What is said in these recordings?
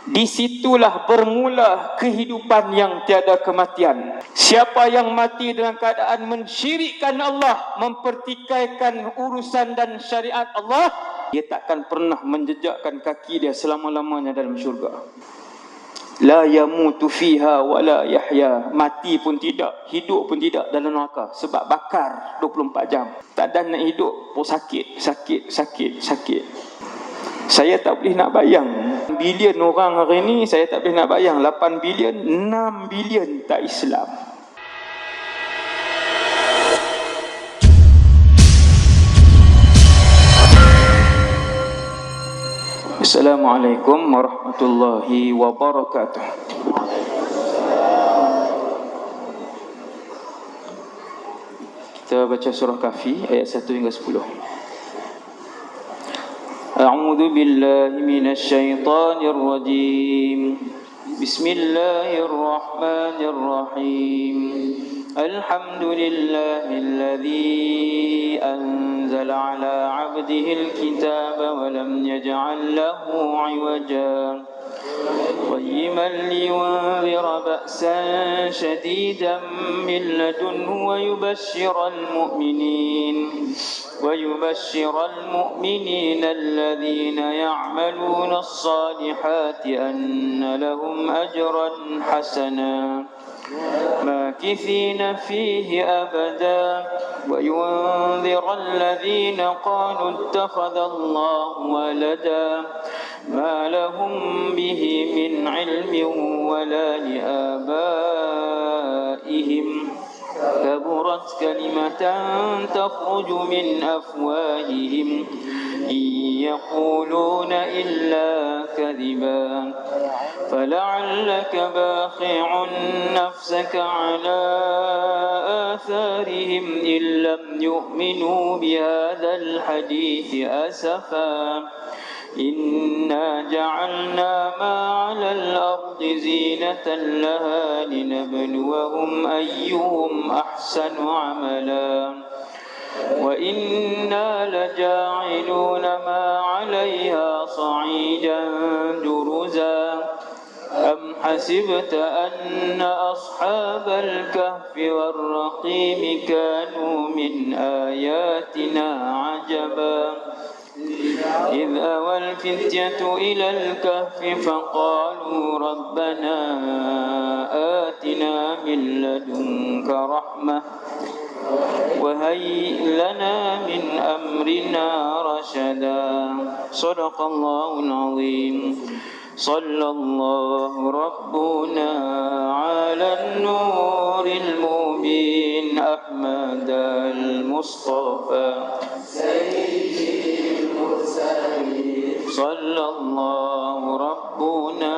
Disitulah bermula kehidupan yang tiada kematian. Siapa yang mati dengan keadaan mensyirikkan Allah, mempertikaikan urusan dan syariat Allah, dia takkan pernah menjejakkan kaki dia selama-lamanya dalam syurga. La yamutu fiha wa la yahya. Mati pun tidak, hidup pun tidak dalam neraka. Sebab bakar 24 jam. Tak ada nak hidup pun sakit. Saya tak boleh nak bayang. Bilion orang hari ni, saya tak boleh nak bayang. 8 bilion, 6 bilion tak Islam. Assalamualaikum warahmatullahi wabarakatuh. Kita baca surah Kahfi ayat 1 hingga 10. A'udzu billahi minasy syaithanir rajim. Bismillahirrahmanirrahim. Alhamdulillahilladzi anzala ala 'abdihil kitaba wa lam yaj'al lahu 'iwaja qayyiman liyunzira ba'san shadidan min ladunhu wa yubashshiral mu'minina alladhina ya'maluna as-salihati anna lahum ajran hasana ماكثين فيه أبدا وينذر الذين قالوا اتخذ الله ولدا ما لهم به من علم ولا لآبائهم كبرت كلمة تخرج من أفواههم إن يقولون إلا كذبا فلعلك باخع نفسك على آثارهم إن لم يؤمنوا بهذا الحديث أسفا إنا جعلنا ما على الأرض زينة لها لنبلوهم أيهم أحسن عملا وإنا لجاعلون ما عليها صعيدا جرزا أم حسبت أن أصحاب الكهف والرقيم كانوا من آياتنا عجبا إذ أوى الفتية إلى الكهف فقالوا ربنا آتنا من لدنك رحمة وهيئ لنا من أمرنا رشدا صدق الله العظيم صلى الله ربنا على النور المبين أحمد المصطفى سيد المرسلين صلى الله ربنا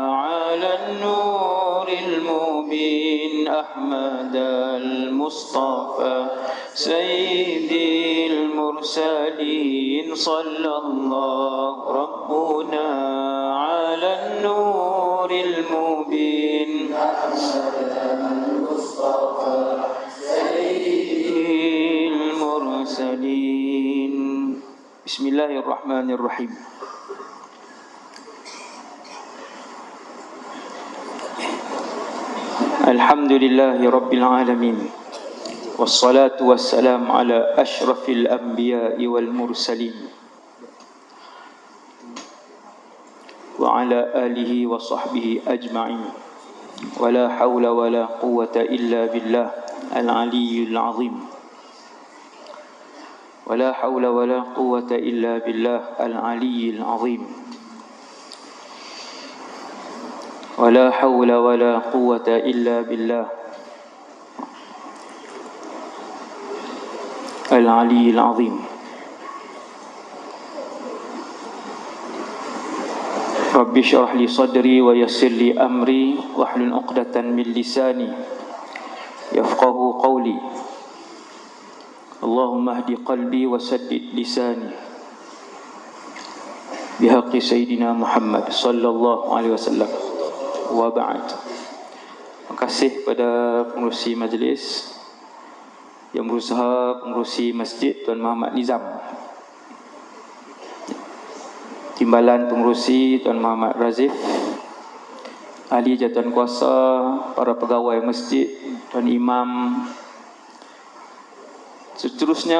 على النور المبين أحمد المصطفى سيد المرسلين صلى الله ربنا على النور المبين أحمد المصطفى سيد المرسلين بسم الله الرحمن الرحيم. الحمد لله رب العالمين والصلاة والسلام على أشرف الأنبياء والمرسلين وعلى آله وصحبه أجمعين ولا حول ولا قوة إلا بالله العلي العظيم ولا حول ولا قوة إلا بالله العلي العظيم ولا حول ولا قوة إلا بالله العلي العظيم. رب اشرح لي صدري ويسر لي أمري واحلل عقدة من لساني يفقه قولي اللهم اهد قلبي وسدد لساني بحق سيدنا محمد صلى الله عليه وسلم وبعد. Terima kasih kepada pengurusi majlis yang berusaha, pengurusi masjid Tuan Muhammad Nizam. Timbalan Pengerusi Tuan Muhammad Razif, ahli jawatan kuasa, para pegawai masjid, Tuan Imam, seterusnya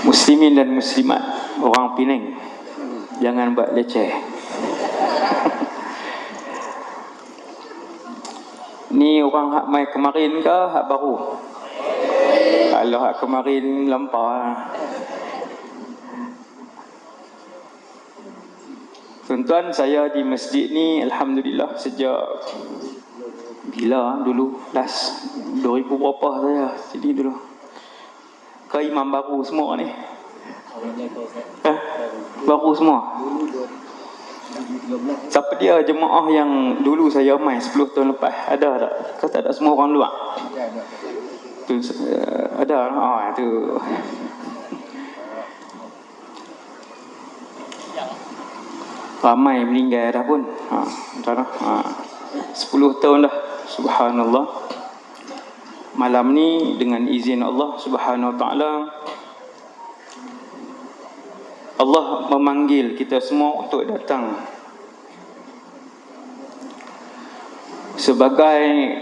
muslimin dan muslimat, orang Penang, jangan buat leceh. Ni orang hak mai kemarin ke hak baru? Kalau hak kemarin lampau lah. Tuan-tuan, saya di masjid ni alhamdulillah sejak bila dulu, last 2000 berapa saya sini dulu. Ke imam baru semua ni. Baru semua. Siapa dia jemaah yang dulu saya mai 10 tahun lepas? Ada tak? Kata ada semua orang luar? Tu, ada. Tu. Ramai meninggal dah pun. 10 tahun dah. Subhanallah. Malam ni dengan izin Allah Subhanahu Wa Taala, Allah memanggil kita semua untuk datang sebagai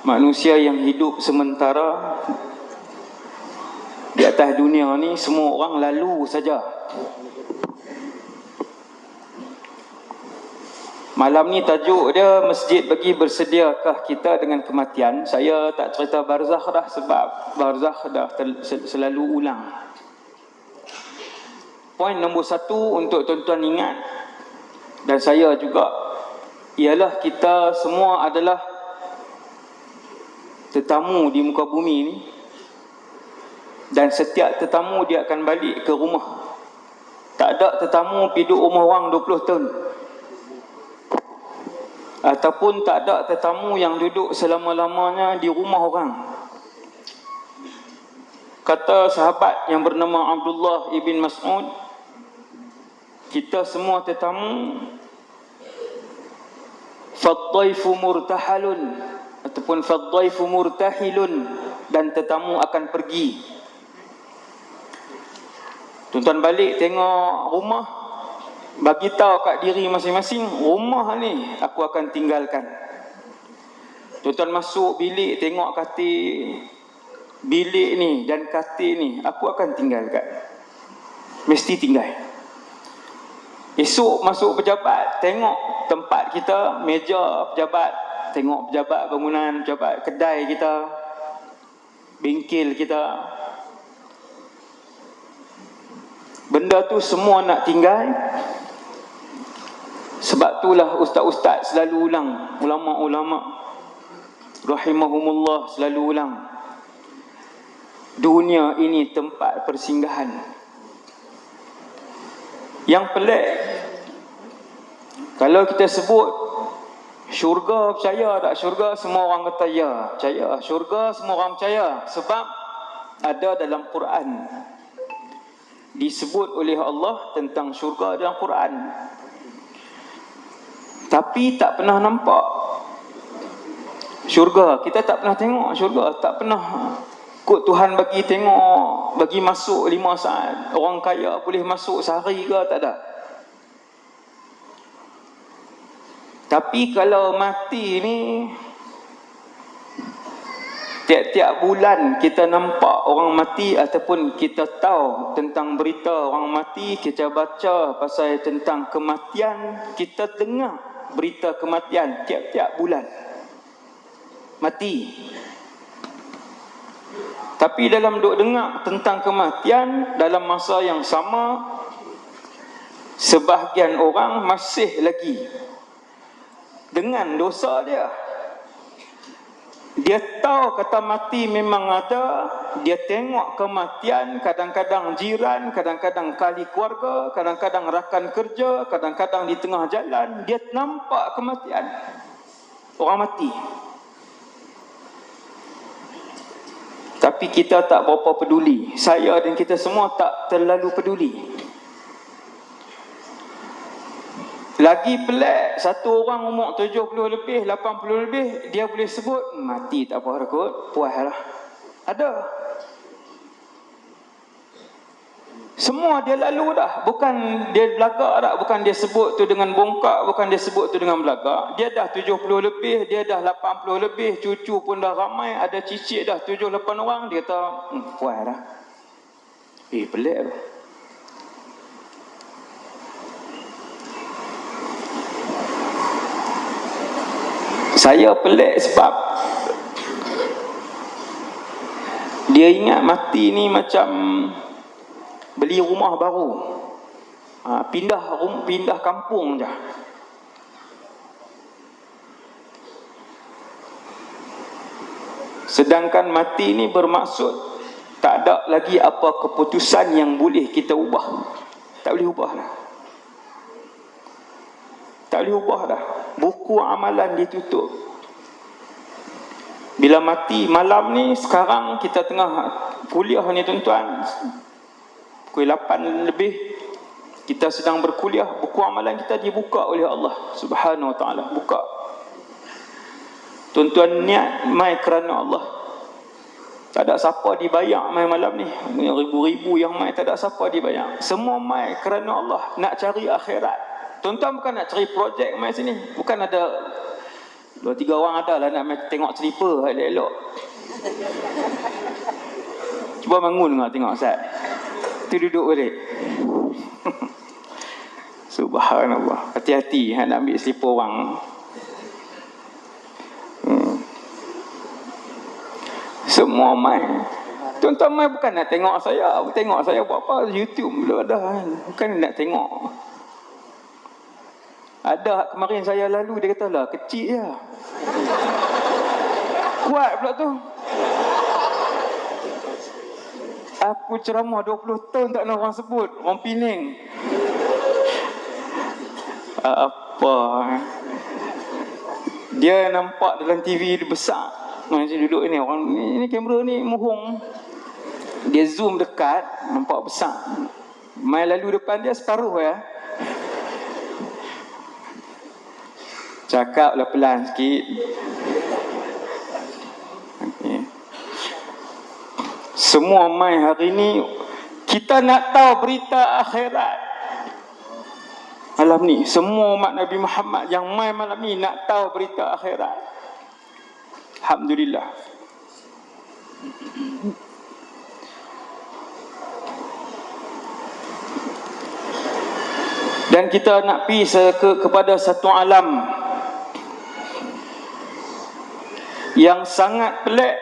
manusia yang hidup sementara di atas dunia ni. Semua orang lalu saja. Malam ni tajuk dia, masjid bagi bersediakah kita dengan kematian. Saya tak cerita barzakh dah, sebab barzakh dah selalu ulang. Poin nombor 1 untuk tuan-tuan ingat, dan saya juga, ialah kita semua adalah tetamu di muka bumi ni, dan setiap tetamu dia akan balik ke rumah. Tak ada tetamu pergi duduk rumah orang 20 tahun, ataupun tak ada tetamu yang duduk selama-lamanya di rumah orang. Kata sahabat yang bernama Abdullah ibn Mas'ud, kita semua tetamu. Fadhaifu murtahalun, ataupun fadhaifu murtahilun, dan tetamu akan pergi. Tuan-tuan balik tengok rumah, bagi tahu kat diri masing-masing, rumah ni aku akan tinggalkan. Tuan-tuan masuk bilik, tengok katil, bilik ni dan katil ni aku akan tinggalkan. Mesti tinggal. Esok masuk pejabat, tengok tempat kita, meja pejabat, tengok pejabat bangunan, pejabat kedai kita, bengkel kita. Benda tu semua nak tinggal. Sebab itulah ustaz-ustaz selalu ulang, ulama-ulama rahimahumullah selalu ulang, dunia ini tempat persinggahan. Yang pelik, kalau kita sebut syurga, percaya tak syurga? Semua orang kata ya, percaya. Syurga semua orang percaya, sebab ada dalam Quran, disebut oleh Allah tentang syurga dalam Quran. Tapi tak pernah nampak syurga. Kita tak pernah tengok syurga. Tak pernah kot Tuhan bagi tengok, bagi masuk 5 saat. Orang kaya boleh masuk sehari ke? Tak ada. Tapi kalau mati ni, tiap-tiap bulan kita nampak orang mati, ataupun kita tahu tentang berita orang mati, kita baca pasal tentang kematian, kita dengar berita kematian tiap-tiap bulan. Mati. Tapi dalam duk dengar tentang kematian, dalam masa yang sama, sebahagian orang masih lagi dengan dosa dia. Dia tahu kata mati memang ada, dia tengok kematian, kadang-kadang jiran, kadang-kadang kali keluarga, kadang-kadang rakan kerja, kadang-kadang di tengah jalan, dia nampak kematian. Orang mati. Tapi kita tak berapa peduli. Saya dan kita semua tak terlalu peduli. Lagi pelik, satu orang umur 70 lebih, 80 lebih, dia boleh sebut, mati tak apa kot, puas lah. Ada. Semua dia lalu dah. Bukan dia belagak dah. Bukan dia sebut tu dengan bongkak. Bukan dia sebut tu dengan belagak. Dia dah 70 lebih. Dia dah 80 lebih. Cucu pun dah ramai. Ada cicit dah 7-8 orang. Dia kata, puas dah. Pelik tu. Saya pelik sebab dia ingat mati ni macam beli rumah baru. Pindah kampung je. Sedangkan mati ni bermaksud tak ada lagi apa keputusan yang boleh kita ubah. Tak boleh ubah dah. Tak boleh ubah dah. Buku amalan ditutup. Bila mati malam ni, sekarang kita tengah kuliah ni tuan-tuan, pukul 8 lebih, kita sedang berkuliah. Buku amalan kita dibuka oleh Allah Subhanahu Wa Taala. Buka. Tuan-tuan niat mai kerana Allah. Tak ada siapa dibayar mai malam ni. Ribu-ribu yang mai, tak ada siapa dibayar. Semua mai kerana Allah, nak cari akhirat. Tuan-tuan bukan nak cari projek mai sini. Bukan ada 2-3 orang ada lah nak mai tengok selipar elok-elok. Cuba bangun tengok Ustaz. Tu duduk balik. Subhanallah. Hati-hati nak ambil selipar orang. Semua mai. Tuan-tuan mai bukan nak tengok saya. Tengok saya buat apa, YouTube belum ada kan. Bukan nak tengok. Ada kemarin saya lalu, dia kata lah kecil je. Kuat pula tu. Aku ceramah 20 tahun tak nak orang sebut. Orang Pening. Apa? Dia nampak dalam TV besar. Macam duduk ni, orang ni kamera ni mohong. Dia zoom dekat, nampak besar. Mai lalu depan dia separuh ya. Cakaplah pelan sikit. Okay. Semua mai hari ni kita nak tahu berita akhirat. Malam ni semua umat Nabi Muhammad yang mai malam ni nak tahu berita akhirat. Alhamdulillah. Dan kita nak pergi kepada satu alam yang sangat pelik.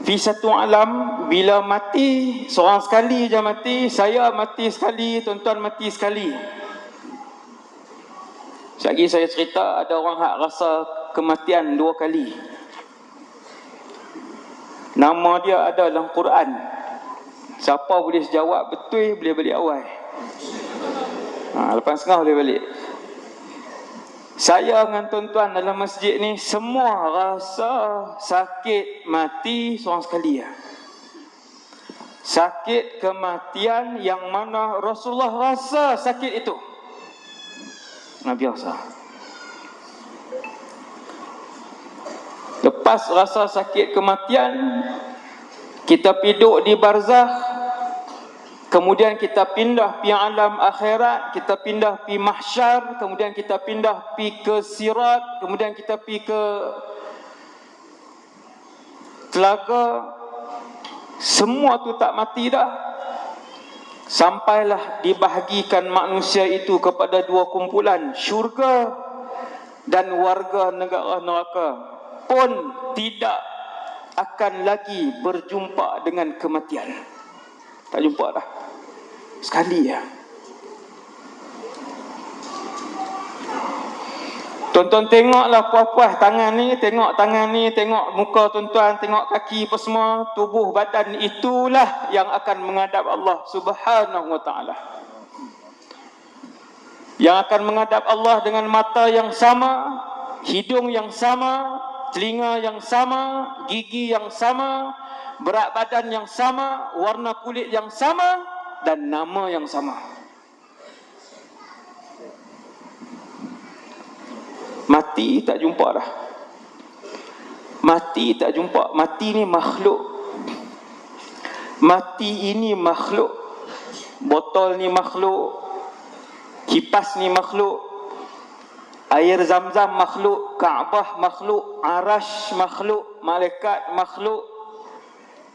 Di satu alam, bila mati, seorang sekali je mati, saya mati sekali, tuan-tuan mati sekali. Sekali saya cerita, ada orang hak rasa kematian 2 kali. Nama dia ada dalam Quran. Siapa boleh jawab betul, boleh balik awal. Lepas setengah boleh balik. Saya dengan tuan-tuan dalam masjid ni semua rasa sakit mati seorang sekali ya. Sakit kematian yang mana Rasulullah rasa sakit itu. Biasa. Lepas rasa sakit kematian, kita piduk di barzakh. Kemudian kita pindah pi alam akhirat, kita pindah pi mahsyar, kemudian kita pindah pi ke sirat, kemudian kita pi ke telaga. Semua tu tak mati dah. Sampailah dibahagikan manusia itu kepada 2 kumpulan, syurga dan warga negara neraka. Pun tidak akan lagi berjumpa dengan kematian. Tak jumpa dah. Sekali ya. Tuan-tuan tengoklah puas-puas tangan ni, tengok tangan ni, tengok muka tuan-tuan, tengok kaki apa semua, tubuh badan itulah yang akan menghadap Allah Subhanahu Wa Taala. Yang akan menghadap Allah dengan mata yang sama, hidung yang sama, telinga yang sama, gigi yang sama, berat badan yang sama, warna kulit yang sama, dan nama yang sama. Mati tak jumpa dah. Mati tak jumpa. Mati ni makhluk. Mati ini makhluk. Botol ni makhluk. Kipas ni makhluk. Air zam-zam makhluk. Kaabah makhluk. Arash makhluk. Malaikat makhluk.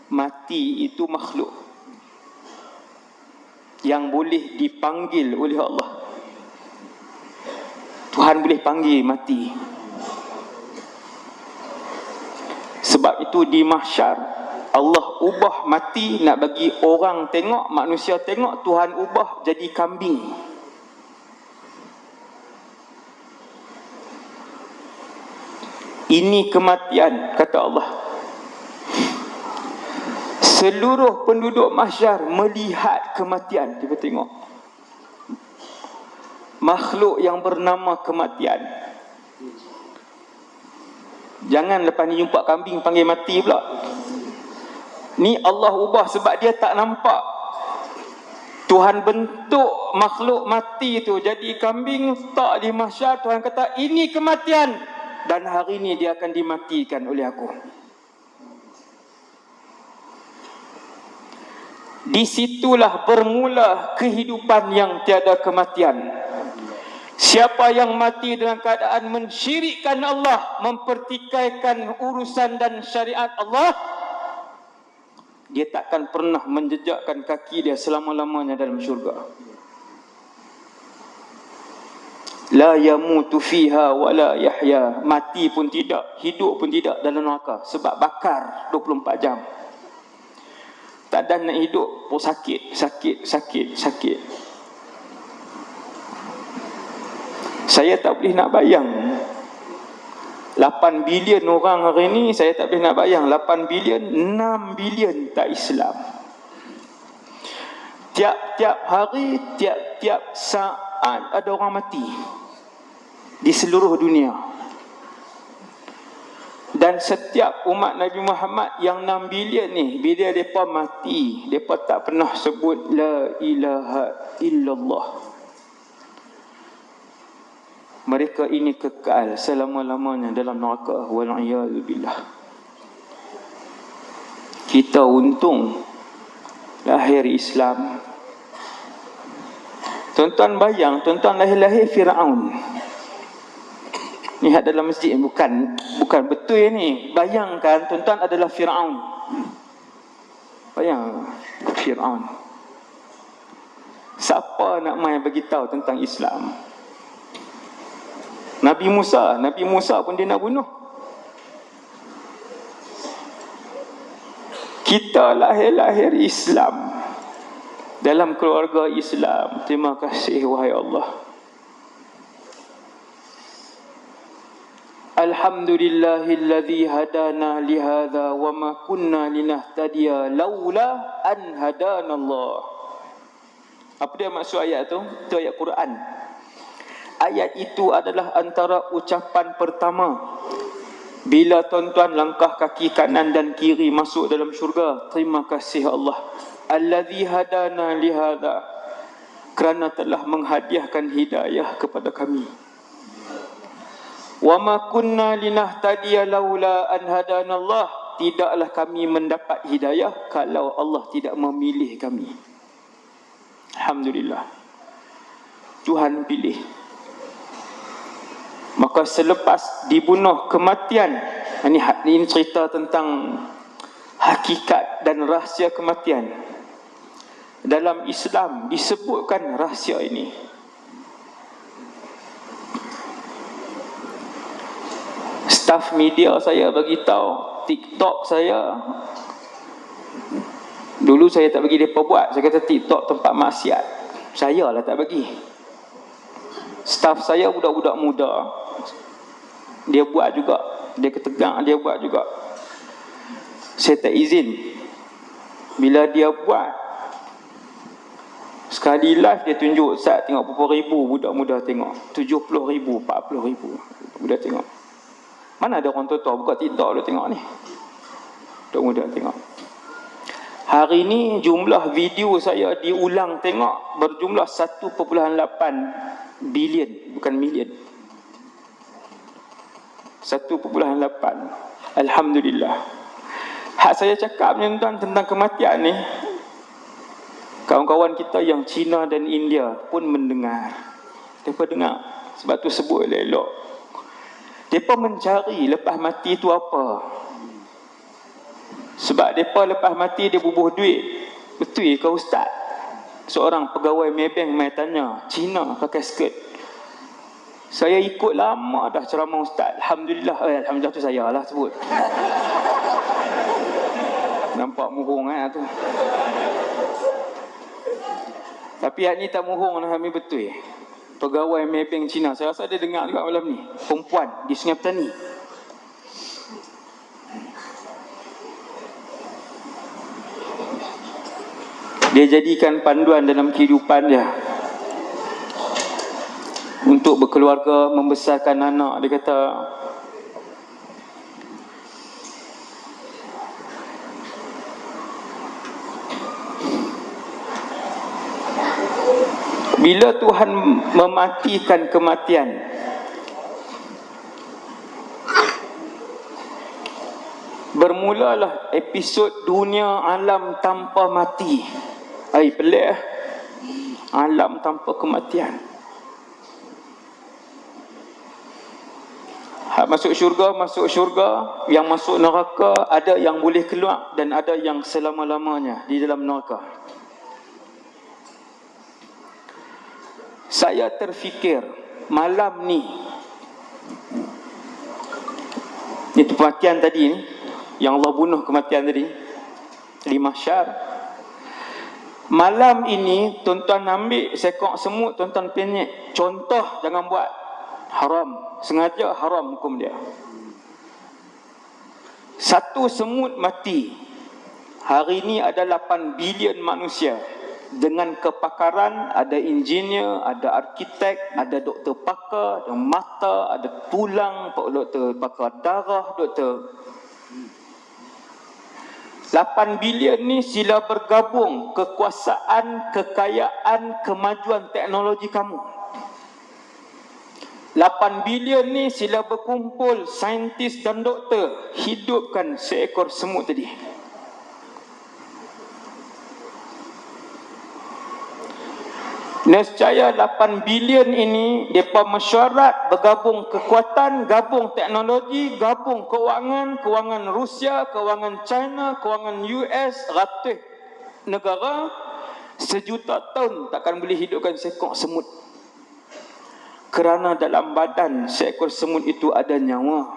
Mati itu makhluk yang boleh dipanggil oleh Allah. Tuhan boleh panggil mati. Sebab itu di mahsyar Allah ubah mati nak bagi orang tengok, manusia tengok. Tuhan ubah jadi kambing. Ini kematian, kata Allah. Seluruh penduduk mahsyar melihat kematian. Kita tengok makhluk yang bernama kematian. Jangan lepas ni jumpa kambing panggil mati pula. Ni Allah ubah sebab dia tak nampak. Tuhan bentuk makhluk mati tu jadi kambing, letak di mahsyar. Tuhan kata ini kematian, dan hari ni dia akan dimatikan oleh aku. Disitulah bermula kehidupan yang tiada kematian. Siapa yang mati dengan keadaan mensyirikkan Allah, mempertikaikan urusan dan syariat Allah, dia takkan pernah menjejakkan kaki dia selama-lamanya dalam syurga. La yamutu fiha wa la yahya. Mati pun tidak, hidup pun tidak dalam neraka. Sebab bakar 24 jam. Tak ada nak hidup pun sakit. Saya tak boleh nak bayang 8 bilion orang hari ni. Saya tak boleh nak bayang 8 bilion, 6 bilion tak Islam. Tiap-tiap hari, tiap-tiap saat ada orang mati di seluruh dunia. Dan setiap umat Nabi Muhammad yang 6 bilion ni, bila mereka mati, mereka tak pernah sebut La ilaha illallah. Mereka ini kekal selama-lamanya dalam neraka. Wal'iyadzubillah. Kita untung lahir Islam. Tuan-tuan bayang, tuan-tuan lahir-lahir Fir'aun. Lihat dalam masjid, bukan betul ni. Bayangkan tuan-tuan adalah Fir'aun. Bayang Fir'aun. Siapa nak main bagi tahu tentang Islam? Nabi Musa pun dia nak bunuh. Kita lahir Islam, dalam keluarga Islam. Terima kasih wahai Allah. Alhamdulillahilladzi hadana lihadza wa ma kunna linahtadiya laula an hadanallah. Apa dia maksud ayat tu? Itu ayat Quran. Ayat itu adalah antara ucapan pertama bila tuan-tuan langkah kaki kanan dan kiri masuk dalam syurga. Terima kasih Allah. Alladzi hadana lihadza, kerana telah menghadiahkan hidayah kepada kami. Wa ma kunna linahtadiya laula an hadanallah, tidaklah kami mendapat hidayah kalau Allah tidak memilih kami. Alhamdulillah, Tuhan pilih. Maka selepas dibunuh kematian, ini cerita tentang hakikat dan rahsia kematian. Dalam Islam disebutkan rahsia ini. Staf media saya bagi tahu, TikTok saya, dulu saya tak bagi mereka buat. Saya kata TikTok tempat maksiat. Saya lah tak bagi. Staf saya budak-budak muda, dia buat juga. Dia ketegang, dia buat juga. Saya tak izin. Bila dia buat, sekali live dia tunjuk, Ustaz tengok berapa ribu budak muda tengok. 70,000, 40,000 budak tengok. Mana ada orang tua-tua buka TikTok dia tengok ni. Budak muda tengok. Hari ni jumlah video saya diulang tengok berjumlah 1.8 bilion, bukan million. 1.8. Alhamdulillah. Hak saya cakap ni tuan tentang kematian ni, kawan-kawan kita yang Cina dan India pun mendengar. Mereka dengar. Sebab tu sebut elok-elok. Mereka mencari lepas mati tu apa. Sebab mereka lepas mati dia bubuh duit. Betul ke ustaz? Seorang pegawai Maybank mai tanya, Cina pakai skirt. Saya ikut lama dah ceramah ustaz. Alhamdulillah. Alhamdulillah tu saya lah sebut. Nampak murung tu. Tapi yang ni tak murung lah, kami betul. Pegawai Maybank Cina. Saya rasa dia dengar juga malam ni. Perempuan di Sungai Petani. Dia jadikan panduan dalam kehidupan dia. Untuk berkeluarga, membesarkan anak. Dia kata, bila Tuhan mematikan kematian, bermulalah episod dunia alam tanpa mati. Pelik alam tanpa kematian. Hak masuk syurga, yang masuk neraka, ada yang boleh keluar dan ada yang selama-lamanya di dalam neraka. Saya terfikir malam ni kematian tadi ni, yang Allah bunuh kematian tadi di mahsyar. Malam ini tuan-tuan ambil sekok semut, tuan-tuan penyek. Contoh, jangan buat. Haram. Sengaja haram hukum dia. Satu semut mati. Hari ini ada 8 bilion manusia. Dengan kepakaran, ada engineer, ada arkitek, ada doktor pakar, ada mata, ada tulang, doktor pakar darah, doktor. 8 bilion ni sila bergabung kekuasaan, kekayaan, kemajuan teknologi kamu. 8 bilion ni sila berkumpul saintis dan doktor hidupkan seekor semut tadi. Nescaya 8 bilion ini mereka mesyuarat bergabung kekuatan, gabung teknologi, gabung kewangan Rusia, kewangan China, kewangan US, ratus negara, sejuta tahun takkan boleh hidupkan seekor semut. Kerana dalam badan seekor semut itu ada nyawa.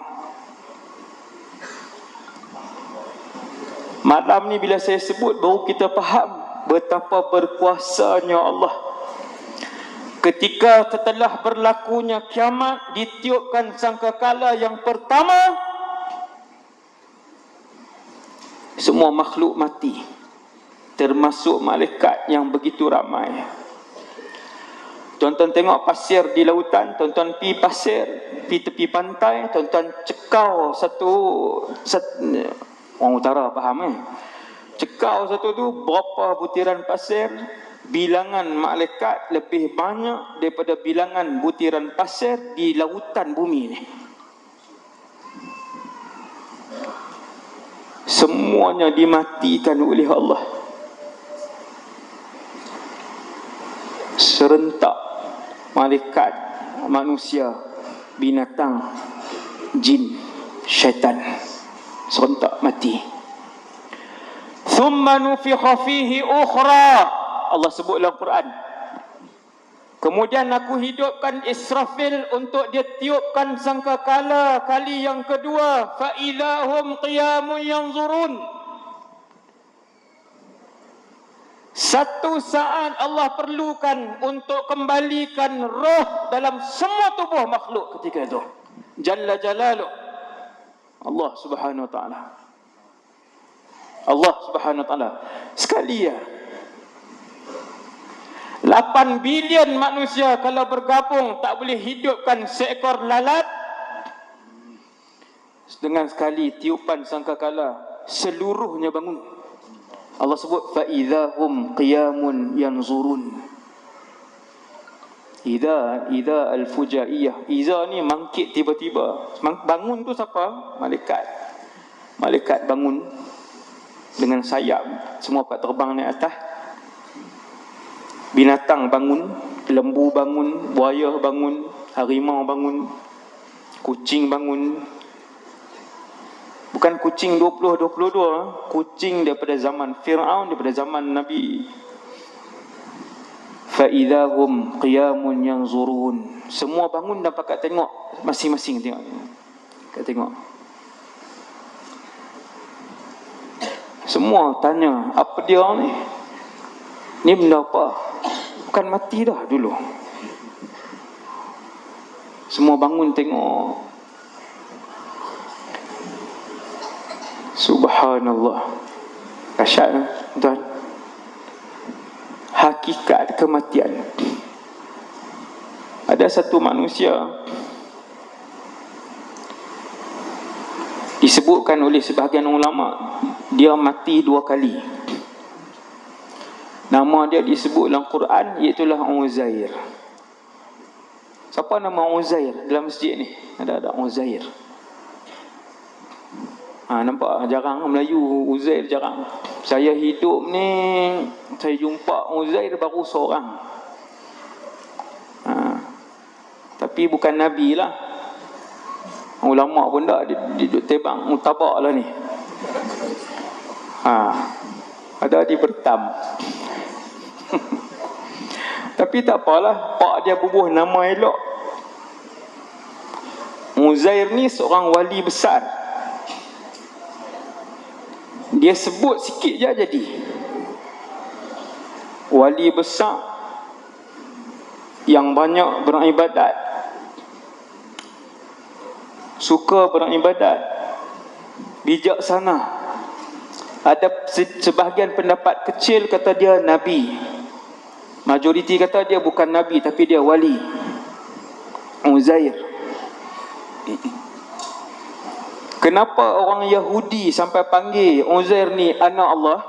Malam ni bila saya sebut, baru kita faham betapa berkuasanya Allah. Ketika setelah berlakunya kiamat, ditiupkan sangkakala yang pertama, semua makhluk mati, termasuk malaikat yang begitu ramai. Tuan-tuan tengok pasir di lautan, tuan-tuan pi pasir, pi tepi pantai, tuan-tuan cekau satu orang utara faham cekau satu tu berapa butiran pasir, bilangan malaikat lebih banyak daripada bilangan butiran pasir di lautan bumi ni. Semuanya dimatikan oleh Allah serentak. Malaikat, manusia, binatang, jin, syaitan, serentak mati. Thumma nufikha fihi ukhra, Allah sebut dalam Quran. Kemudian aku hidupkan Israfil untuk dia tiupkan sangkakala kali yang kedua. Fa idahum qiyamun yanzurun. Satu saat Allah perlukan untuk kembalikan roh dalam semua tubuh makhluk ketika itu. Jalla Jalaluh. Allah Subhanahu Wa Ta'ala. Allah Subhanahu Wa Ta'ala. Sekali ya. 8 bilion manusia kalau bergabung tak boleh hidupkan seekor lalat. Dengan sekali tiupan sangkakala seluruhnya bangun. Allah sebut fa idzahum qiyamun yanzurun. Idza al-fujaiyah. Idza ni mangkit tiba-tiba. Bangun tu siapa? Malaikat. Malaikat bangun dengan sayap, semua dapat terbang naik atas. Binatang bangun, lembu bangun, buaya bangun, harimau bangun, kucing bangun. Bukan kucing 2022, kucing daripada zaman Fir'aun, daripada zaman Nabi. فَإِذَا هُمْ قِيَامٌ يَنْظُرُونَ. Semua bangun dan pakat tengok, masing-masing tengok. Pakat tengok. Semua tanya, apa dia ni? Ni benda apa? Bukan mati dah dulu. Semua bangun tengok. Subhanallah. Dahsyat, tuan. Hakikat kematian. Ada satu manusia disebutkan oleh sebahagian ulama, dia mati 2 kali. Nama dia disebut dalam Quran, iaitulah Uzair. Siapa nama Uzair dalam masjid ni? Ada Uzair. Nampak jarang Melayu Uzair, jarang. Saya hidup ni, saya jumpa Uzair baru seorang. Tapi bukan Nabi lah. Ulama pun tak, dia duduk tebang mutabak lah ni. Ada di Bertam. Tapi tak apalah, pak dia bubuh nama elok. Uzair ni seorang wali besar. Dia sebut sikit je jadi wali besar yang banyak beribadat, suka beribadat, bijaksana. Ada sebahagian pendapat kecil kata dia Nabi, majoriti kata dia bukan Nabi tapi dia wali. Uzair. Kenapa orang Yahudi sampai panggil Uzair ni anak Allah?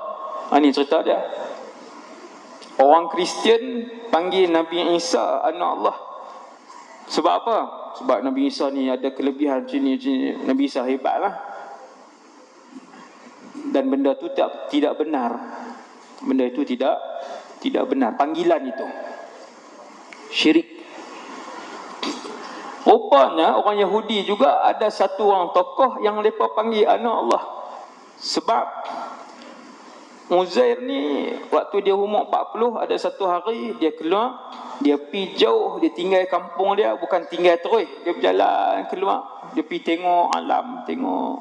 Ini cerita dia. Orang Kristian panggil Nabi Isa anak Allah. Sebab apa? Sebab Nabi Isa ni ada kelebihan sini. Nabi Isa hebat lah. Dan benda tu tidak benar. Benda itu tidak benar. Panggilan itu syirik. Rupanya orang Yahudi juga ada satu orang tokoh yang mereka panggil anak Allah. Sebab Uzair ni waktu dia umur 40, ada satu hari dia keluar, dia pergi jauh, dia tinggal kampung dia, bukan tinggal terus, dia berjalan keluar, dia pergi tengok alam, tengok.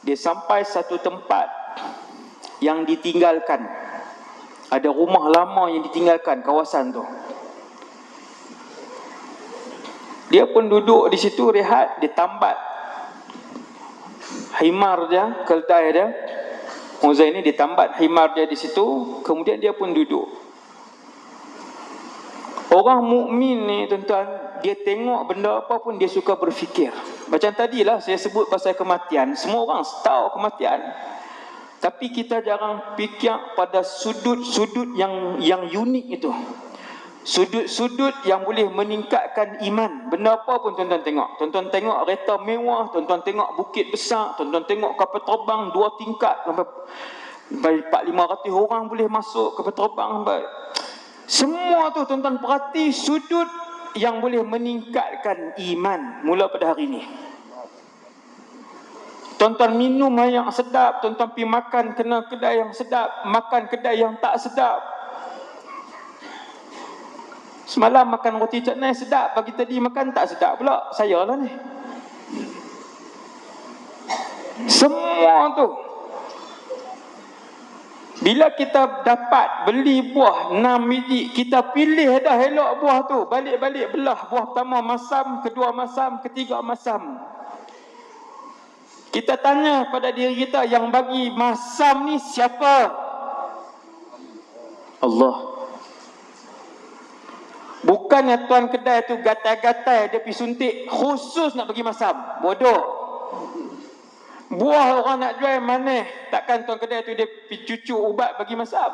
Dia sampai satu tempat yang ditinggalkan. Ada rumah lama yang ditinggalkan kawasan tu. Dia pun duduk di situ rehat, dia tambat himar dia, keldai dia. Uzair ni ditambat himar dia di situ, kemudian dia pun duduk. Orang mukmin ni tuan-tuan, dia tengok benda apa pun dia suka berfikir. Macam tadilah saya sebut pasal kematian, semua orang tahu kematian. Tapi kita jarang fikir pada sudut-sudut yang unik itu. Sudut-sudut yang boleh meningkatkan iman. Benda apa pun tuan-tuan tengok. Tuan-tuan tengok kereta mewah, tuan-tuan tengok bukit besar, tuan-tuan tengok kapal terbang 2 tingkat sampai 400-500 orang boleh masuk kapal terbang. Semua tu tuan-tuan perhati sudut yang boleh meningkatkan iman mula pada hari ini. Tuan-tuan minum yang sedap, tuan-tuan pergi makan kena kedai yang sedap, makan kedai yang tak sedap. Semalam makan roti canai sedap, pagi tadi makan tak sedap pula. Saya lah ni. Semua tu. Bila kita dapat beli buah 6 biji, kita pilih dah elok buah tu. Balik-balik belah. Buah pertama masam, kedua masam, ketiga masam. Kita tanya pada diri kita, yang bagi masam ni siapa? Allah. Bukannya tuan kedai tu gatai-gatai dia pergi suntik khusus nak bagi masam. Bodoh. Buah orang nak jual mana? Takkan tuan kedai tu dia pergi cucuk ubat bagi masam.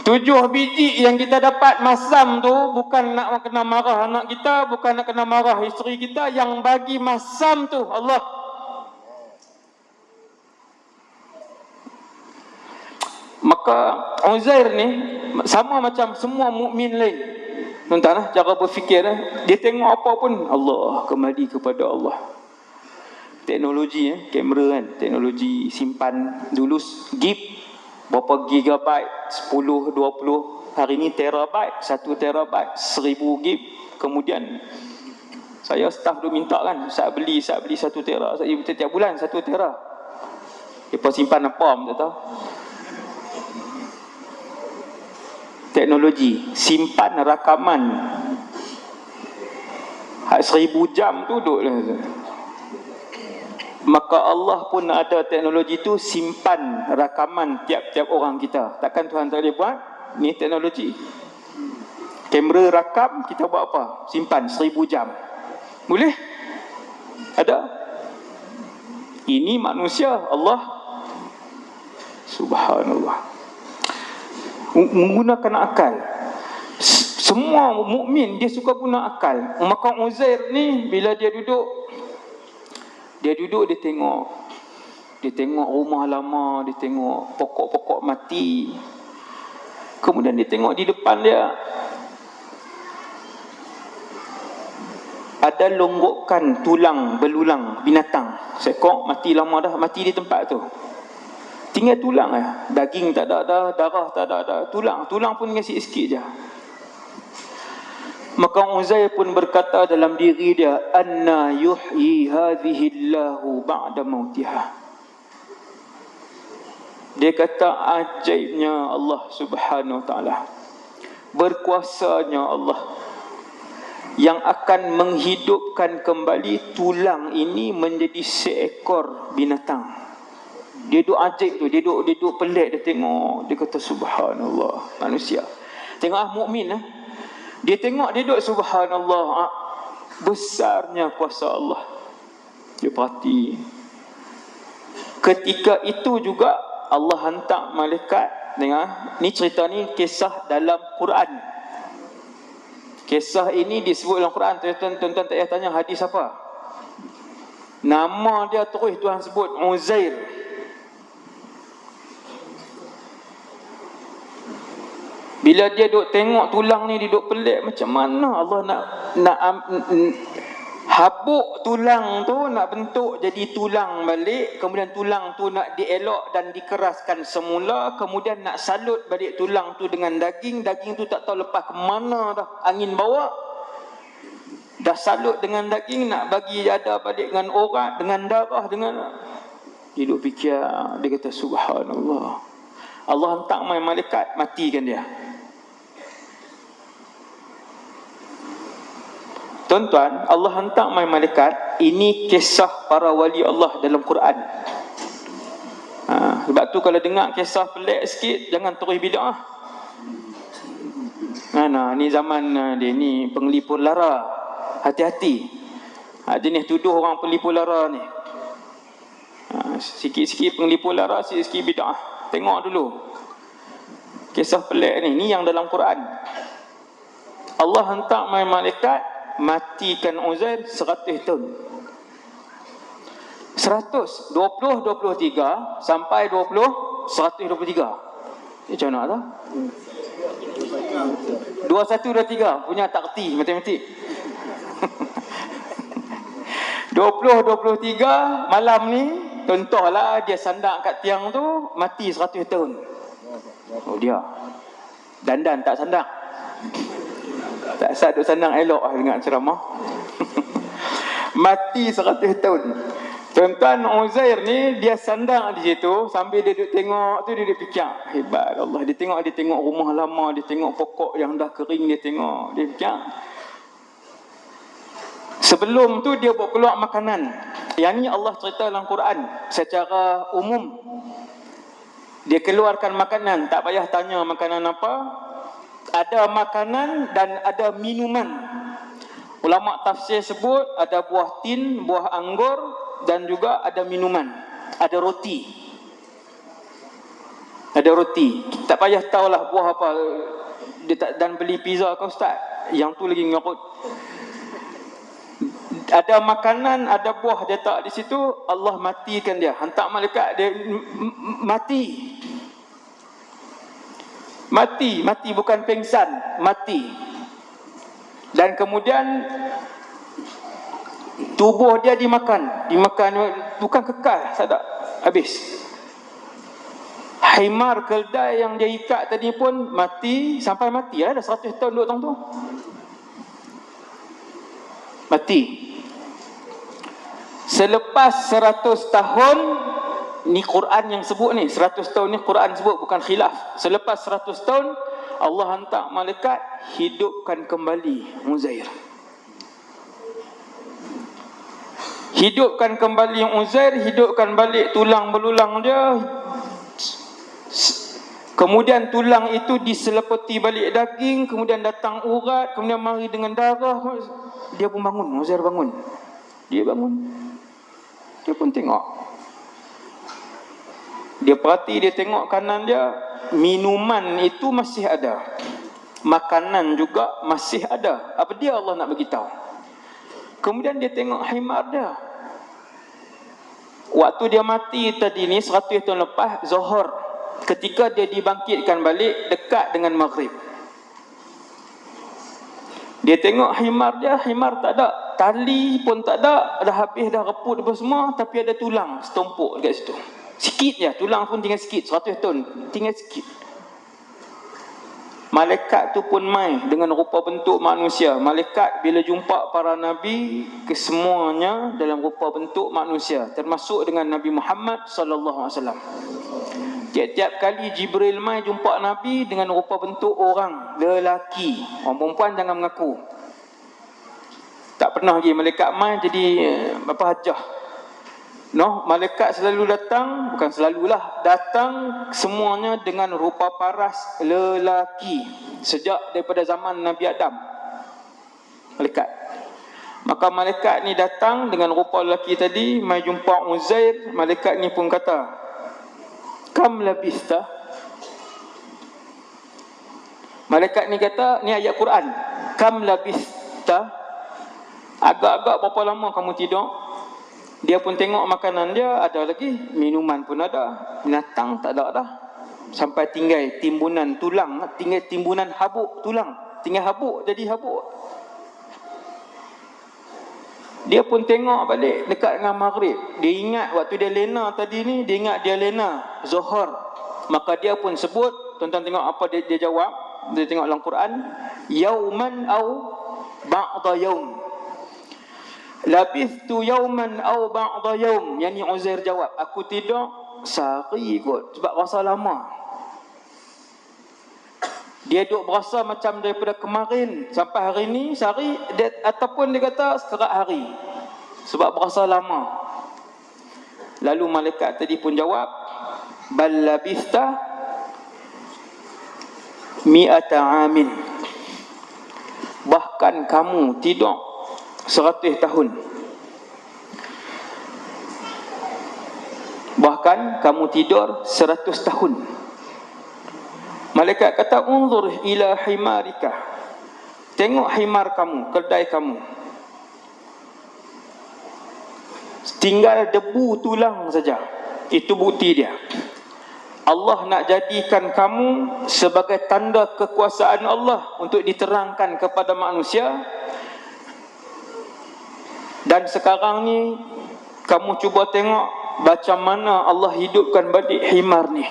7 biji yang kita dapat masam tu bukan nak kena marah anak kita, bukan nak kena marah isteri kita. Yang bagi masam tu Allah. Maka Uzair ni sama macam semua mukmin lain. Tuan-tuan, cara berfikir dia tengok apa pun Allah, kembali kepada Allah. Teknologi kamera kan, teknologi simpan dulu gig berapa gigabyte, 10, 20, hari ni terabyte, 1 terabyte, 1000 gig. Kemudian saya staff tu minta kan, saya beli 1 tera, setiap bulan 1 tera. Depa simpan apa tak tahu. Teknologi simpan rakaman 1000 jam tu duduk lah. Maka Allah pun ada teknologi tu, simpan rakaman tiap-tiap orang kita. Takkan Tuhan tak boleh buat? Ni teknologi. Kamera rakam, kita buat apa? Simpan 1000 jam. Boleh? Ada? Ini manusia, Allah Subhanallah menggunakan akal. Semua mukmin dia suka guna akal. Maka Uzair ni bila dia duduk dia tengok rumah lama, dia tengok pokok-pokok mati. Kemudian dia tengok di depan dia ada longgokan tulang belulang binatang. Seekor mati lama dah, mati di tempat tu. Tinggal tulang daging tak ada dah, darah tak ada dah, tulang pun tinggal sikit-sikit je. Maka Uzair pun berkata dalam diri dia, anna yuhyi hadhihi Allahu ba'da mautiha. Dia kata ajaibnya Allah Subhanahu wa taala, berkuasanya Allah yang akan menghidupkan kembali tulang ini menjadi seekor binatang. Dia duduk ajaib tu, dia duduk pelik, dia tengok, dia kata subhanallah. Manusia tengok mukmin dia tengok, dia duduk subhanallah, besarnya kuasa Allah. Dia perhati. Ketika itu juga Allah hantar malaikat. Dengar, ni cerita ni kisah dalam Quran. Kisah ini disebut dalam Quran. Tuan-tuan tak payah tanya hadis apa. Nama dia terus Tuhan sebut, Uzair. Bila dia duk tengok tulang ni, dia duk pelik macam mana Allah nak habuk tulang tu, nak bentuk jadi tulang balik. Kemudian tulang tu nak dielok dan dikeraskan semula. Kemudian nak salut balik tulang tu dengan daging. Daging tu tak tahu lepas ke mana dah, angin bawa. Dah salut dengan daging, nak bagi ada balik dengan urat, dengan darah, dengan... Dia duk fikir, dia kata subhanallah. Allah hantar main malaikat, matikan dia. Tuan-tuan, Allah hantar main malaikat. Ini kisah para wali Allah dalam Quran. Sebab tu kalau dengar kisah pelik sikit, jangan terus bid'ah. Ni zaman dia ni penglipur lara. Hati-hati. Jenis tuduh orang penglipur lara ni. Sikit-sikit penglipur lara, sikit-sikit bid'ah. Tengok dulu kisah pelik ni. Ni yang dalam Quran. Allah hantar main malaikat, matikan Uzair 100 tahun. 100, 20, 23 sampai 20, 123. Macam mana tak? 21, 23 punya takti matematik. 20, 23 malam ni, contohlah dia sandak kat tiang tu, mati 100 tahun. Oh dia dandan tak sandak. Tak sah duk sandang elok dengar ceramah. Mati 100 tahun. Tuan-tuan, Uzair ni dia sandang di situ sambil dia duduk tengok tu, dia duduk fikir hebat Allah. Dia tengok rumah lama, dia tengok pokok yang dah kering, dia tengok, dia fikir. Sebelum tu dia buat keluar makanan. Yang ni Allah cerita dalam Quran secara umum. Dia keluarkan makanan, tak payah tanya makanan apa. Ada makanan dan ada minuman. Ulama tafsir sebut ada buah tin, buah anggur, dan juga ada minuman. Ada roti. Ada roti. Tak payah tahulah buah apa. Dia tak dan beli pizza ke ustaz. Yang tu lagi ngerut. Ada makanan, ada buah dia tak di situ, Allah matikan dia. Hantar malaikat dia mati. Mati bukan pengsan, mati. Dan kemudian tubuh dia dimakan bukan kekal, tak ada, habis. Himar keldai yang dia ikat tadi pun mati, sampai mati ada 100 tahun duduk tang tu. Mati. Selepas 100 tahun, ni Quran yang sebut ni, 100 tahun ni Quran sebut, bukan khilaf. Selepas 100 tahun, Allah hantar malaikat hidupkan kembali Uzair. Hidupkan kembali Uzair, hidupkan balik tulang belulang dia. Kemudian tulang itu diselepeti balik daging, kemudian datang urat, kemudian mari dengan darah. Dia pun bangun, Uzair bangun. Dia bangun. Dia pun tengok. Dia perhati, dia tengok kanan dia, minuman itu masih ada. Makanan juga masih ada. Apa dia Allah nak beritahu? Kemudian dia tengok himar dia. Waktu dia mati tadi ni 100 tahun lepas, Zuhur. Ketika dia dibangkitkan balik dekat dengan maghrib. Dia tengok himar dia, himar tak ada, tali pun tak ada, dah habis dah reput apa semua, tapi ada tulang setumpuk dekat situ. Sikit je, tulang pun tinggal sikit, 100 tahun, tinggal sikit. Malaikat tu pun mai dengan rupa bentuk manusia. Malaikat bila jumpa para nabi, kesemuanya dalam rupa bentuk manusia, termasuk dengan Nabi Muhammad sallallahu alaihi wasallam. Tiap-tiap kali Jibril mai jumpa Nabi dengan rupa bentuk orang lelaki. Orang perempuan jangan mengaku. Tak pernah lagi malaikat mai jadi apa hajah. No, malaikat selalu datang, bukan selalulah, datang semuanya dengan rupa paras lelaki. Sejak daripada zaman Nabi Adam. Malaikat. Maka malaikat ni datang dengan rupa lelaki tadi, mai jumpa Uzair. Malaikat ni pun kata, kam labista. Malaikat ni kata, ni ayat Quran, kam labista, agak-agak berapa lama kamu tidur? Dia pun tengok makanan dia, ada lagi, minuman pun ada, binatang tak ada dah. Sampai tinggal timbunan tulang, tinggal timbunan habuk tulang, tinggal habuk jadi habuk. Dia pun tengok balik dekat dengan maghrib. Dia ingat waktu dia lena tadi ni, dia ingat dia lena Zuhur. Maka dia pun sebut, tuan-tuan tengok apa dia jawab. Dia tengok dalam Quran, yauman au ba'da yaum. Labithtu yauman au ba'da yaum. Yang ni Uzair jawab, aku tidur sehari kot sebab rasa lama. Dia duk berasa macam daripada kemarin sampai hari ni sehari, ataupun dia kata sekerat hari sebab berasa lama. Lalu malaikat tadi pun jawab, bal labista mi'ata amin. Bahkan kamu tidur 100 tahun. Bahkan kamu tidur 100 tahun. Malaikat kata, unzur ila himarika. Tengok himar kamu, keldai kamu. Tinggal debu tulang saja. Itu bukti dia. Allah nak jadikan kamu sebagai tanda kekuasaan Allah untuk diterangkan kepada manusia. Dan sekarang ni kamu cuba tengok macam mana Allah hidupkan balik himar ni.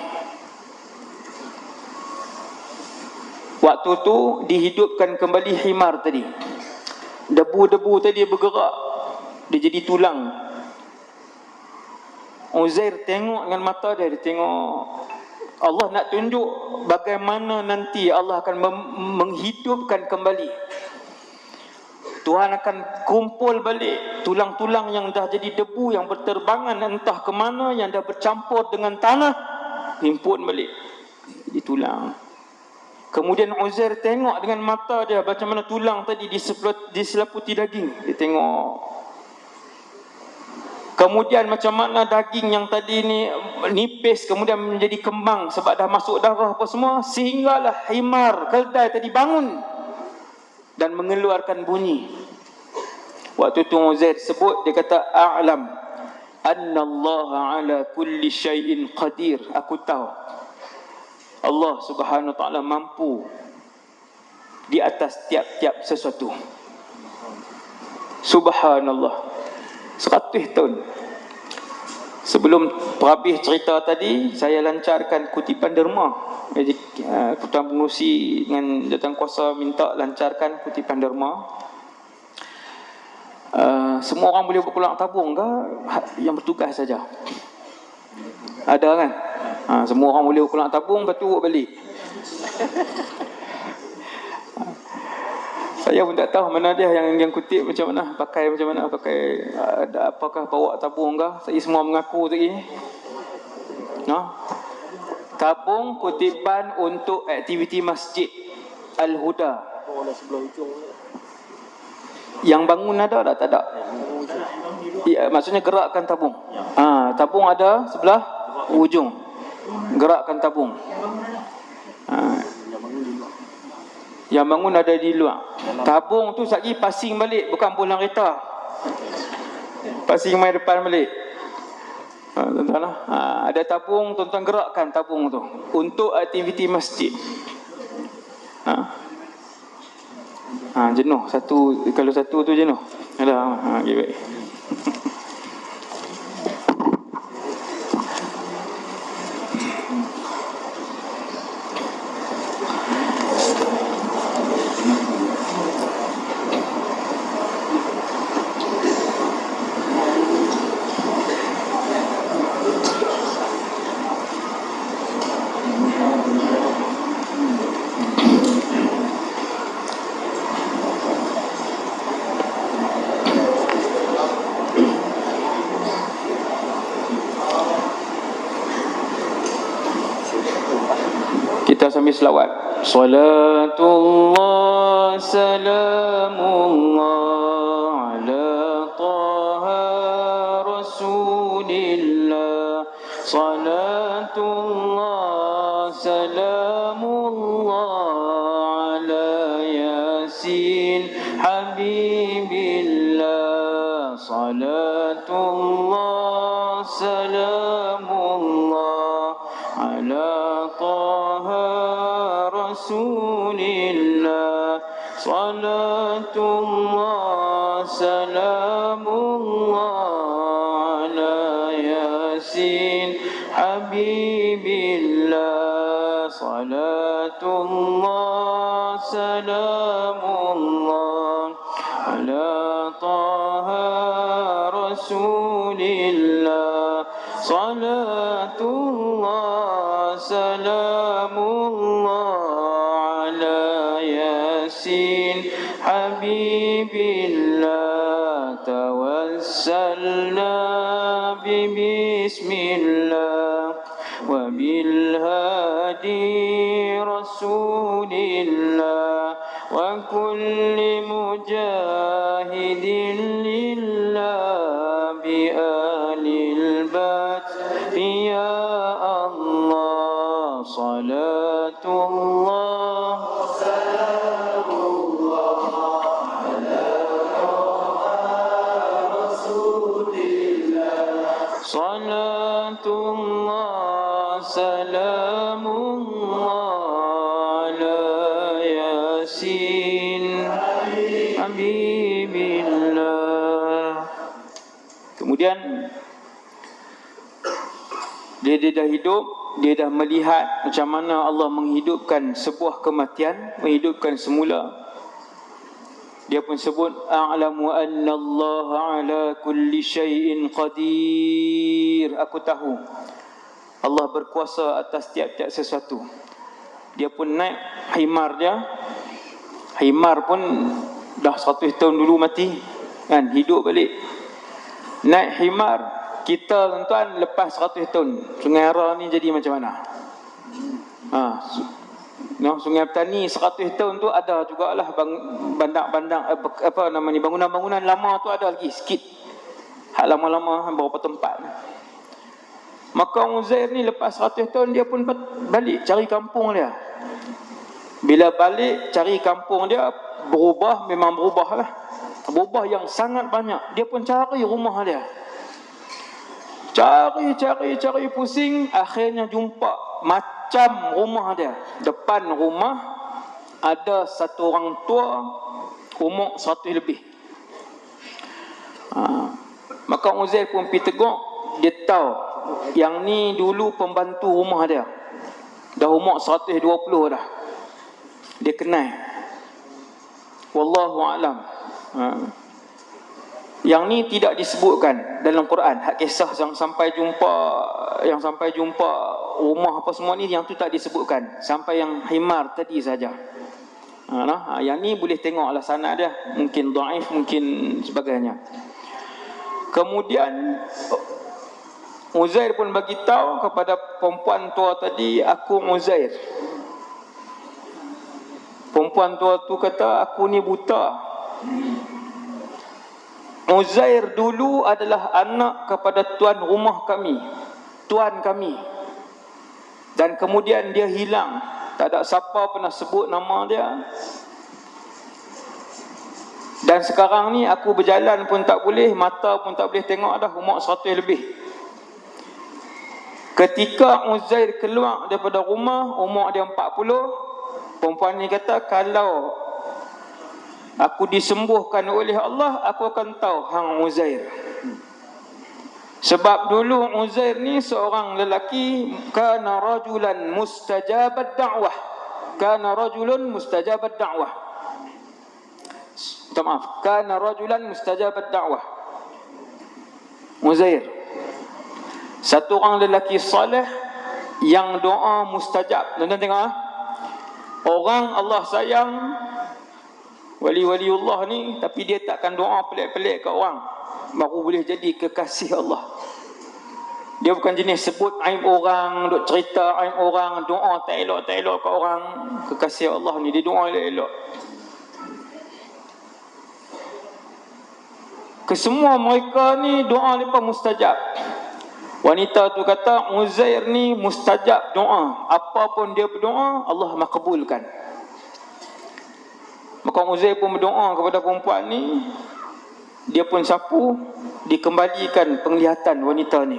Waktu tu dihidupkan kembali himar tadi. Debu-debu tadi bergerak, dia jadi tulang. Uzair tengok dengan mata dia, dia tengok. Allah nak tunjuk bagaimana nanti Allah akan menghidupkan kembali. Tuhan akan kumpul balik tulang-tulang yang dah jadi debu, yang berterbangan entah ke mana, yang dah bercampur dengan tanah, himpun balik jadi tulang. Kemudian Uzair tengok dengan mata dia macam mana tulang tadi diselaputi daging. Dia tengok. Kemudian macam mana daging yang tadi ni nipis kemudian menjadi kembang sebab dah masuk darah apa semua, sehinggalah himar keldai tadi bangun dan mengeluarkan bunyi. Waktu tu Uzair sebut, dia kata a'lam anna Allah ala kulli syai'in qadir. Aku tahu Allah Subhanahu wa taala mampu di atas tiap-tiap sesuatu. Subhanallah. 100 tahun sebelum habis cerita tadi, saya lancarkan kutipan derma. Jadi Ketua Pengurusi dengan Jawatankuasa minta lancarkan kutipan derma. Semua orang boleh berpulang tabung ke? Yang bertugas saja ada kan? Semua orang boleh berpulang tabung, lepas tu balik. Saya pun tak tahu mana dia yang kutip macam mana, pakai macam mana, pakai apakah bawa tabung ke? Saya semua mengaku tadi. Tabung kutipan untuk aktiviti masjid Al-Huda. Yang bangun ada tak? Tak ada. Ya, maksudnya gerakkan tabung. Tabung ada sebelah ujung. Gerakkan tabung. Yang bangun ada di luar. Tabung tu lagi passing balik, bukan pulang kereta. Passing mai depan balik. Tuan-tuan lah. Ada tabung, tuan-tuan gerakkan tabung tu untuk aktiviti masjid. Jenuh satu, kalau satu tu jenuh. Alah, okay, baik. Kita sambil selawat. Salatullah salamullah ala taha rasulillah. Salatullah salamullah ala yasin habibillah. Salatullah salamullah ala Rasulillah. Salatullah salamullah ala yasin habibillah. Salatullah salamullah ala taha rasulillah. Salatullah salamullah ala yasin habibillah. Tawassalna bismillah wa bil hadi rasulillah wa kulli mujahidin lillah bi alil bat ya Allah. Salatullah salamullah ala rasulillah. Salatullah salamullah ala yasin habibillah. Kemudian dia dah hidup, dia dah melihat macam mana Allah menghidupkan sebuah kematian, menghidupkan semula. Dia pun sebut a'lamu anna Allah ala kulli syai'in qadir. Aku tahu Allah berkuasa atas tiap-tiap sesuatu. Dia pun naik himar dia. Himar pun dah 100 tahun dulu mati kan, hidup balik. Naik himar. Kita tuan-tuan lepas 100 tahun Sungai Hara ni jadi macam mana? Sungai Petani 100 tahun tu ada jugalah bandang-bandang bangunan-bangunan lama tu ada lagi sikit. lama-lama berapa tempat. Maka Uzair ni lepas 100 tahun dia pun balik cari kampung dia. Bila balik cari kampung dia, berubah, memang berubah lah. Berubah yang sangat banyak. Dia pun cari rumah dia. Cari pusing, akhirnya jumpa macam rumah dia. Depan rumah ada satu orang tua umur 100 lebih. Maka Uzair pun pergi teguk, dia tahu yang ni dulu pembantu rumah dia. Dah umur 120 dah. Dia kenal. Wallahu a'lam. Yang ni tidak disebutkan dalam Quran. Hak kisah yang sampai jumpa rumah apa semua ni, yang tu tak disebutkan. Sampai yang himar tadi saja. Yang ni boleh tengoklah sanad dia. Mungkin dhaif, mungkin sebagainya. Kemudian Uzair pun bagi tahu kepada perempuan tua tadi, aku Uzair. Perempuan tua tu kata, aku ni buta. Uzair dulu adalah anak kepada tuan rumah kami, tuan kami. Dan kemudian dia hilang. Tak ada siapa pernah sebut nama dia. Dan sekarang ni aku berjalan pun tak boleh, mata pun tak boleh tengok dah, umur 100 lebih. Ketika Uzair keluar daripada rumah, umur dia 40, perempuan ni kata, kalau aku disembuhkan oleh Allah, aku akan tahu hang Uzair. Sebab dulu Uzair ni seorang lelaki, kana rajulan mustajabat da'wah. Kana rajulun mustajabat da'wah. Maaf, kana rajulan mustajabat da'wah. Uzair, satu orang lelaki saleh yang doa mustajab. Tuan-tuan tengok, orang Allah sayang, wali-waliullah ni, tapi dia takkan doa pelik-pelik ke orang, baru boleh jadi kekasih Allah. Dia bukan jenis sebut aib orang, duk cerita aib orang, doa tak elok-tak elok ke orang. Kekasih Allah ni, dia doa elok-elok. Kesemua mereka ni doa mereka mustajab. Wanita tu kata, Uzair ni mustajab doa. Apa pun dia berdoa, Allah makbulkan. Maka Uzair pun berdoa kepada perempuan ni. Dia pun sapu, dikembalikan penglihatan wanita ni.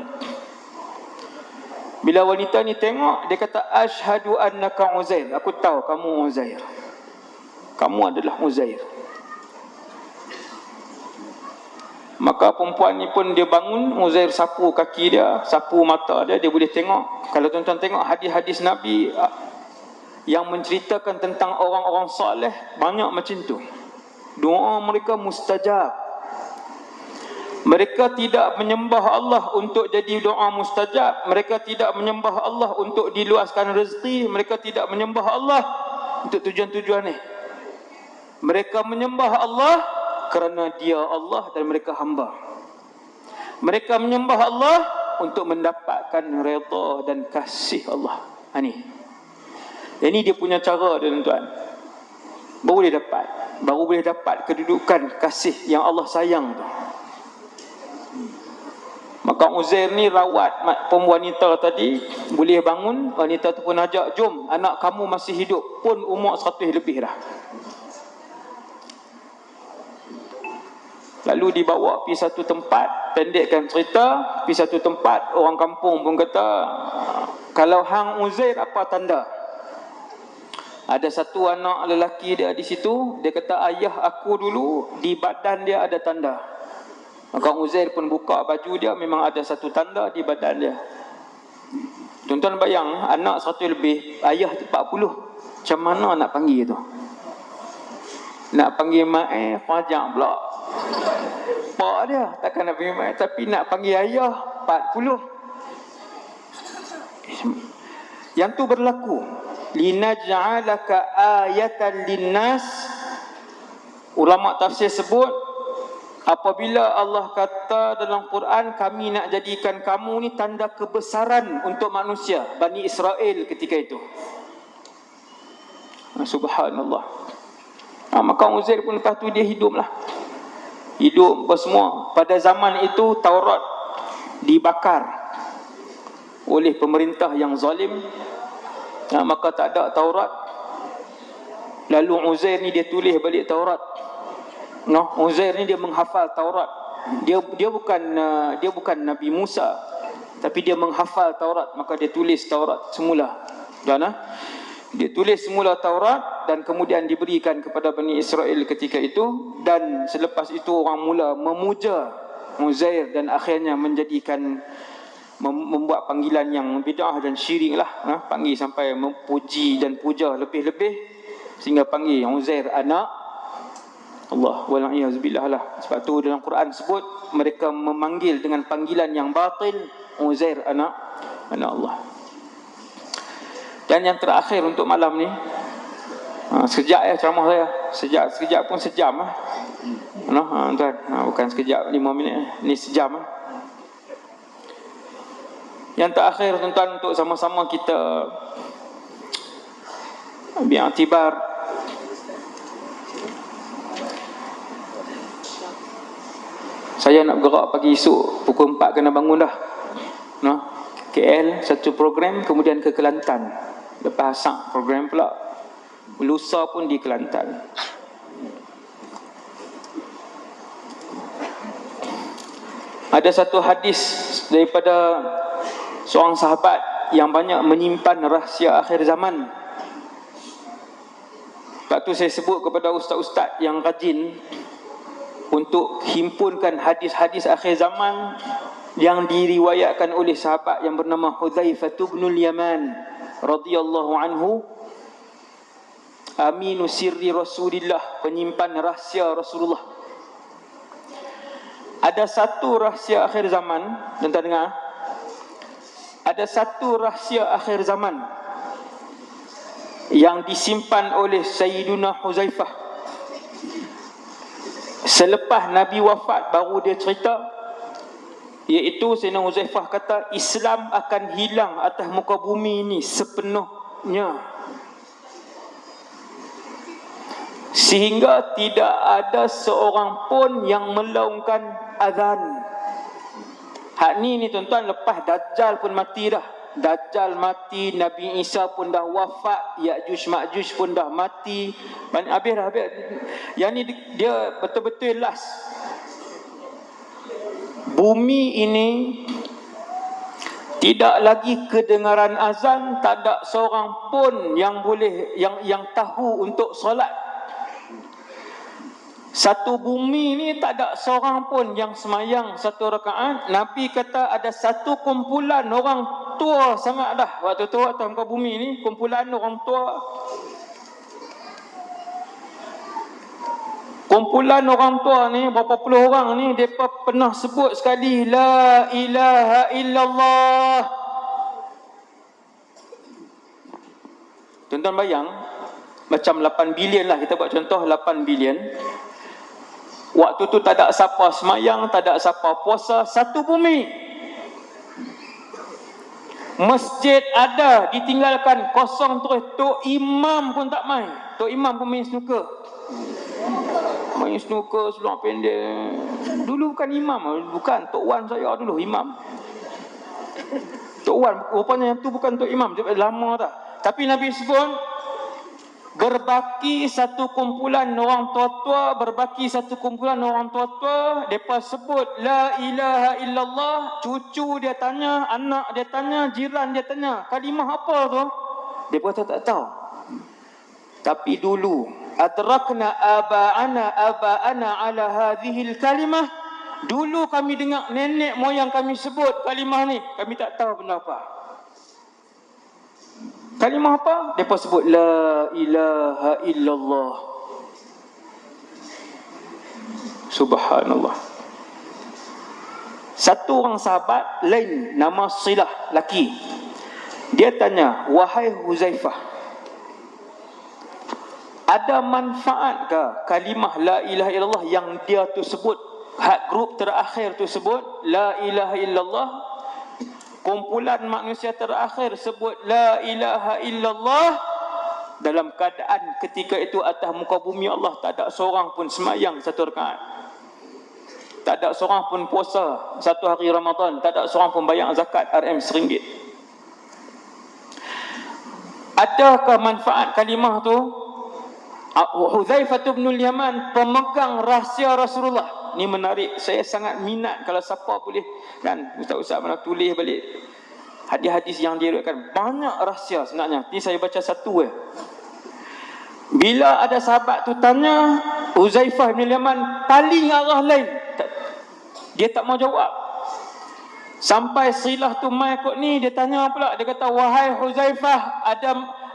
Bila wanita ni tengok, dia kata, Ashhadu annaka Uzair. Aku tahu kamu Uzair. Kamu adalah Uzair. Maka perempuan ni pun dia bangun, Uzair sapu kaki dia, sapu mata dia, dia boleh tengok. Kalau tuan-tuan tengok hadis-hadis Nabi yang menceritakan tentang orang-orang soleh, banyak macam tu. Doa mereka mustajab. Mereka tidak menyembah Allah untuk jadi doa mustajab. Mereka tidak menyembah Allah untuk diluaskan rezeki. Mereka tidak menyembah Allah untuk tujuan-tujuan ni. Mereka menyembah Allah kerana dia Allah dan mereka hamba. Mereka menyembah Allah untuk mendapatkan redha dan kasih Allah. Ini. Ini dia punya cara dia, tuan-tuan. Baru boleh dapat kedudukan kasih yang Allah sayang tu. Maka Uzair ni rawat wanita tadi, boleh bangun, wanita tu pun ajak, jom, anak kamu masih hidup, pun umur 100 lebih dah. Lalu dibawa pergi satu tempat, pendekkan cerita, pergi satu tempat, orang kampung pun kata, kalau hang Uzair apa tanda? Ada satu anak lelaki dia di situ, dia kata, ayah aku dulu di badan dia ada tanda. Maka Uzair pun buka baju dia, memang ada satu tanda di badan dia. Tuan-tuan bayang, anak 100 lebih, ayah 40. Macam mana nak panggil tu? Nak panggil mak pajak pula. Pak dia takkan nak panggil mak, tapi nak panggil ayah 40. Yang tu berlaku. Linaj'alaka ayatan linnas. Ulama tafsir sebut, apabila Allah kata dalam Quran, kami nak jadikan kamu ni tanda kebesaran untuk manusia, Bani Israel ketika itu. Subhanallah. Maka Uzair pun lepas tu dia hiduplah. hidup apa semua. Pada zaman itu Taurat dibakar oleh pemerintah yang zalim, maka tak ada Taurat. Lalu Uzair ni dia tulis balik Taurat. Uzair ni dia menghafal Taurat. Dia bukan Nabi Musa, tapi dia menghafal Taurat, maka dia tulis Taurat semula. Dia tulis semula Taurat dan kemudian diberikan kepada Bani Israel ketika itu, dan selepas itu orang mula memuja Uzair dan akhirnya membuat panggilan yang bid'ah dan syirik lah. Panggil sampai memuji dan puja lebih-lebih sehingga panggil Uzair anak Allah, wal'iyazbillah lah. Sebab tu dalam Quran sebut mereka memanggil dengan panggilan yang batil, Uzair anak Allah. Dan yang terakhir untuk malam ni, sekejap ya ceramah saya, sekejap pun sejam lah. Tuan, bukan sekejap 5 minit, ni sejam lah. Yang terakhir tuan-tuan, untuk sama-sama kita bi'atibar saya nak bergerak pagi esok pukul 4 kena bangun dah. KL satu program, kemudian ke Kelantan. Lepas asar program pula. Lusa pun di Kelantan. Ada satu hadis daripada seorang sahabat yang banyak menyimpan rahsia akhir zaman. Sebab tu saya sebut kepada ustaz-ustaz yang rajin untuk himpunkan hadis-hadis akhir zaman yang diriwayatkan oleh sahabat yang bernama Hudzaifah bin Yaman radhiyallahu anhu, aminu sirri Rasulillah, penyimpan rahsia Rasulullah. Ada satu rahsia akhir zaman, tuan-tuan dengar. Ada satu rahsia akhir zaman yang disimpan oleh Sayyiduna Hudzaifah. Selepas Nabi wafat baru dia cerita, iaitu Sayyidina Hudzaifah kata Islam akan hilang atas muka bumi ini sepenuhnya, sehingga tidak ada seorang pun yang melaungkan azan. Hak ni tuan-tuan, lepas Dajjal pun mati dah. Dajjal mati, Nabi Isa pun dah wafat, Ya'juj Ma'juj pun dah mati. Habis dah. Yang ni dia betul-betul last. Bumi ini tidak lagi kedengaran azan, tak ada seorang pun yang boleh yang tahu untuk solat. Satu bumi ni tak ada seorang pun yang semayang satu rakaat. Nabi kata ada satu kumpulan orang tua sangat dah waktu tu, atas muka bumi ni, kumpulan orang tua. Kumpulan orang tua ni, berapa puluh orang ni, mereka pernah sebut sekali La ilaha illallah. Tuan-tuan bayang, macam 8 bilion lah, kita buat contoh 8 bilion. Waktu tu tak ada siapa semayang, tak ada siapa puasa, satu bumi. Masjid ada, ditinggalkan, kosong terus. Tok Imam pun tak main. Tok Imam pun main snooker. Main snooker, seluar pendek. Dulu bukan imam, bukan. Tok Wan saya dulu imam. Tok Wan, rupanya yang tu bukan Tok Imam, lama dah. Tapi Nabi sebut, berbaki satu kumpulan orang tua-tua, berbaki satu kumpulan orang tua-tua, mereka sebut La ilaha illallah. Cucu dia tanya, anak dia tanya, jiran dia tanya, kalimah apa tu? Mereka tak tahu. Tapi dulu adrakna aba'ana ala hadhil kalimah. Dulu kami dengar nenek moyang kami sebut kalimah ni, kami tak tahu benda apa. Kalimah apa? Depa sebut La ilaha illallah. Subhanallah. Satu orang sahabat lain, nama Silah, laki, dia tanya, wahai Hudzaifah, ada manfaat ke kalimah La ilaha illallah yang dia tu sebut, hak grup terakhir tu sebut La ilaha illallah, kumpulan manusia terakhir sebut La ilaha illallah, dalam keadaan ketika itu atas muka bumi Allah tak ada seorang pun semayang satu rakaat. Tak ada seorang pun puasa satu hari Ramadan, tak ada seorang pun bayar zakat RM1. Adakah manfaat kalimah tu? Hudzaifah bin Yaman, pemegang rahsia Rasulullah. Ni menarik, saya sangat minat kalau siapa boleh kan, ustaz-ustaz mana tulis balik hadis-hadis yang diriwayatkan. Banyak rahsia sebenarnya. Ni saya baca satu Bila ada sahabat tu tanya, Hudzaifah bin Yaman paling arah lain. Dia tak mau jawab. Sampai Silah tu mai kot ni, dia tanya pula, dia kata, wahai Hudzaifah,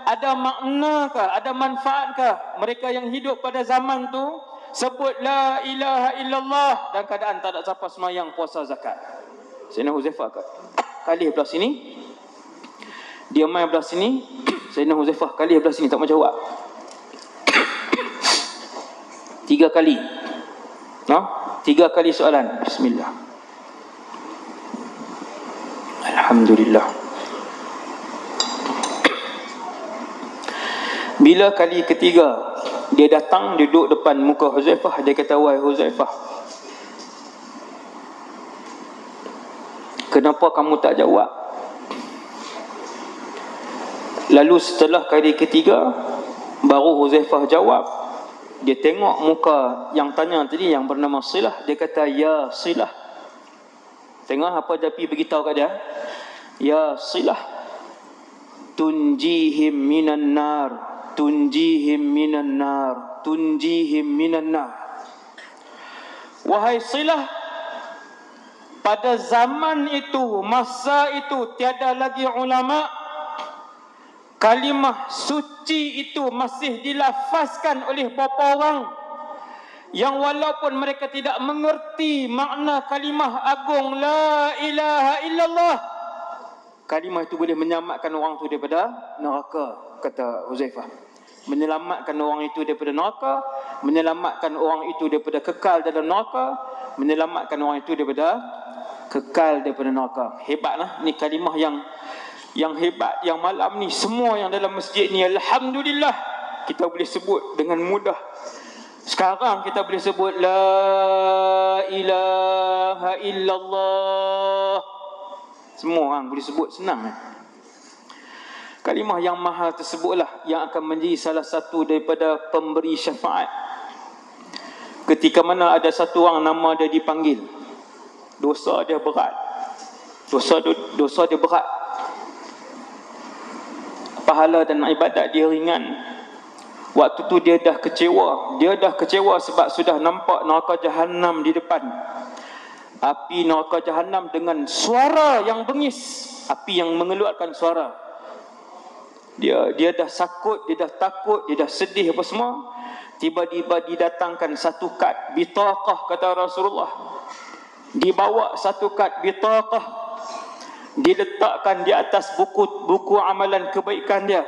ada maknakah, ada manfaatkah mereka yang hidup pada zaman tu sebut la ilaha illallah dan keadaan tak ada siapa semayang, puasa, zakat? Sayyidina Hudzaifah kali belah sini, dia mai belah sini, Sayyidina Hudzaifah kali belah sini, tak mau jawab. 3 kali. 3 kali soalan. Bismillah. Alhamdulillah. Bila kali ketiga dia datang, dia duduk depan muka Hudzaifah, dia kata, wahai Hudzaifah, kenapa kamu tak jawab? Lalu setelah kali ketiga baru Hudzaifah jawab. Dia tengok muka yang tanya tadi, yang bernama Silah, dia kata, ya Silah. Tengok apa Nabi beritahu kat dia. Ya Silah, tunjihim minan nar, tunjihim minan nar, tunjihim minan nar. Wahai Silah, pada zaman itu, masa itu, tiada lagi ulama. Kalimah suci itu masih dilafazkan oleh beberapa orang yang walaupun mereka tidak mengerti makna kalimah agung la ilaha illallah, kalimah itu boleh menyelamatkan orang itu daripada neraka, kata Hudzaifah. Menyelamatkan orang itu daripada neraka, menyelamatkan orang itu daripada kekal dalam neraka, menyelamatkan orang itu daripada kekal daripada neraka. Hebatlah ni kalimah yang hebat, yang malam ni semua yang dalam masjid ni, alhamdulillah, kita boleh sebut dengan mudah. Sekarang kita boleh sebut la ilaha illallah. Semua orang boleh sebut, senang. Kalimah yang mahal tersebutlah yang akan menjadi salah satu daripada pemberi syafaat. Ketika mana ada satu orang nama dia dipanggil, dosa dia berat, dosa dia berat, pahala dan ibadat dia ringan. Waktu tu dia dah kecewa. Dia dah kecewa sebab sudah nampak neraka Jahannam di depan. Api neraka Jahannam dengan suara yang bengis, api yang mengeluarkan suara. Dia dah sakut, dia dah takut, dia dah sedih apa semua. Tiba-tiba didatangkan satu kad bitaqah, kata Rasulullah. Dibawa satu kad bitaqah, diletakkan di atas buku amalan kebaikan dia.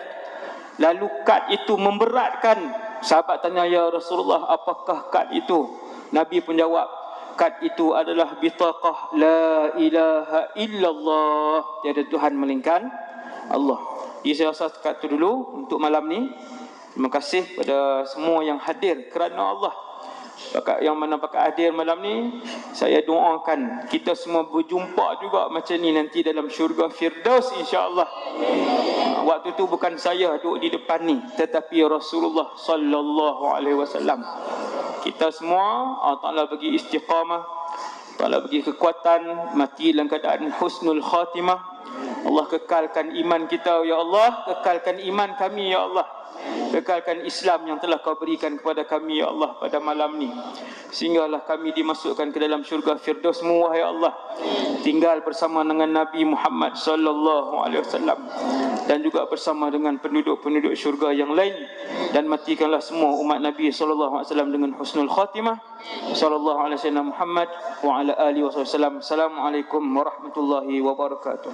Lalu kad itu memberatkan. Sahabat tanya, ya Rasulullah, apakah kad itu? Nabi pun jawab, kad itu adalah bitaqah la ilaha illallah, tiada Tuhan melainkan Allah. Jadi saya rasa kad itu dulu untuk malam ni. Terima kasih pada semua yang hadir kerana Allah. Yang mana pakat hadir malam ni, saya doakan kita semua berjumpa juga macam ni nanti dalam syurga Firdaus, insya-Allah. Waktu tu bukan saya duduk di depan ni, tetapi Rasulullah sallallahu alaihi wasallam. Kita semua Allah Taala bagi istiqamah, Allah bagi kekuatan, mati dalam keadaan husnul khatimah. Allah kekalkan iman kita, ya Allah, kekalkan iman kami, ya Allah. Kekalkan Islam yang telah kau berikan kepada kami, ya Allah, pada malam ni. Sehinggalah kami dimasukkan ke dalam syurga Firdaus-Mu, wahai Allah. Tinggal bersama dengan Nabi Muhammad sallallahu alaihi wasallam dan juga bersama dengan penduduk-penduduk syurga yang lain, dan matikanlah semua umat Nabi sallallahu alaihi wasallam dengan husnul khatimah. Sallallahu alaihi wasallam Muhammad wa ala alihi wasallam. Assalamualaikum warahmatullahi wabarakatuh.